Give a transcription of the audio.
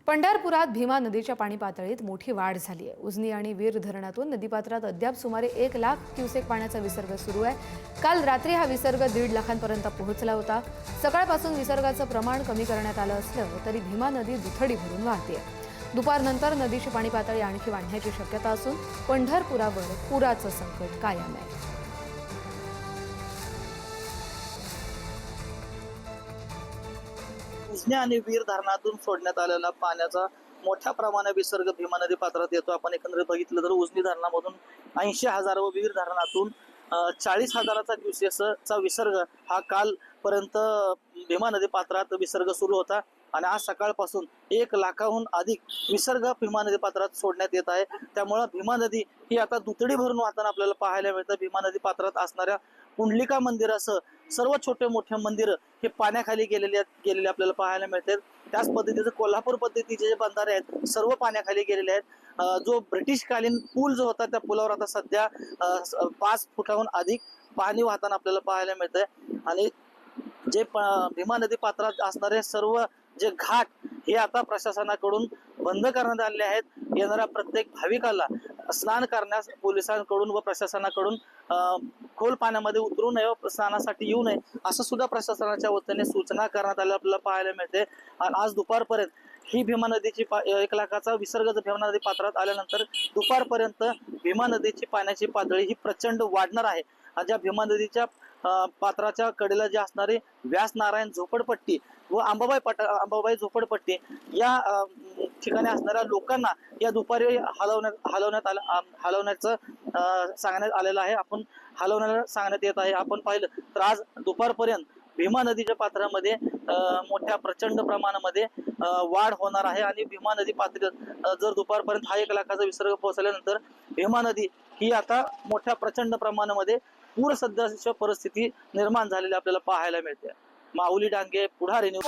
पंढरपुरात भीमा नदीच्या पाणी पातळीत मोठी वाढ झाली आहे। उजनी आणि वीर धरणातून नदीपात्रात अद्याप सुमारे 1 लाख क्युसेक पाण्याचा विसर्ग सुरू आहे। काल रात्री हा विसर्ग 1.5 लाखांपर्यंत पोहोचला होता। सकाळपासून विसर्गाचं प्रमाण कमी करण्यात आलं असलं तरी भीमा नदी दुथडी भरून वाहते। दुपारनंतर नदीची पाणी पातळी आणखी वाढण्याची शक्यता असून पंढरपुरावर पुराचं संकट कायम आहे। उजनी आणि वीर धरणातून सोडण्यात आलेला पाण्याचा मोठ्या प्रमाणात विसर्ग भीमा नदी पात्रात येतो। आपण एकंदरीत बघितलं तर उजनी धरणामधून 80,000 व वीर धरणातून 40,000चा क्युसेसचा विसर्ग हा कालपर्यंत भीमा नदी पात्रात विसर्ग सुरू होता आणि आज सकाळपासून 1 लाखाहून अधिक विसर्ग भीमा नदी पात्रात सोडण्यात येत आहे। त्यामुळे भीमा नदी ही आता दुथडी भरून वाहताना आपल्याला पाहायला मिळतं। भीमा नदी पात्रात असणाऱ्या पुंडलिका मंदिरासह सर्व छोटे मोठे मंदिर हे पाण्याखाली गेलेले आपल्याला पाहायला मिळतात। त्याच पद्धतीचं कोल्हापूर पद्धतीचे जे बंधारे आहेत सर्व पाण्याखाली गेलेले आहेत। जो ब्रिटिशकालीन पूल जो होता त्या पुलावर आता सध्या 5 फुटाहून अधिक पाणी वाहताना आपल्याला पाहायला मिळतंय आणि जे भीमा नदी पात्रात असणारे सर्व जे घाट हे आता प्रशासनाकडून बंद करण्यात आलेले आहेत। येणाऱ्या प्रत्येक भाविकाला स्नान करण्यास पोलिसांकडून व प्रशासनाकडून खोल पाण्यामध्ये उतरू नये व स्नानासाठी येऊ नये असं सुद्धा प्रशासनाच्या वतीने सूचना करण्यात आल्या आपल्याला पाहायला मिळते। आणि आज दुपारपर्यंत ही भीमा नदीची 1 लाखाचा विसर्ग भीमा नदी पात्रात आल्यानंतर दुपारपर्यंत भीमा नदीची पाण्याची पातळी ही प्रचंड वाढणार आहे। ज्या भीमा नदीच्या पात्राच्या कडेला जे असणारे व्यास नारायण झोपडपट्टी व अंबाबाई झोपडपट्टी या ठिकाणी असणाऱ्या लोकांना या दुपारी हलवण्याचं सांगण्यात आलेलं आहे। आपण हलवण्याला सांगण्यात येत आहे। आपण पाहिलं तर आज दुपारपर्यंत भीमा नदीच्या पात्रामध्ये मोठ्या प्रचंड प्रमाणामध्ये वाढ होणार आहे आणि भीमा नदी पात्रात जर दुपारपर्यंत हा 1 लाखाचा विसर्ग पोहोचल्यानंतर भीमा नदी ही आता मोठ्या प्रचंड प्रमाणामध्ये पूर सदृश परिस्थिती निर्माण झालेली आपल्याला पाहायला मिळते। माऊली डांगे, पुढारी न्यूज।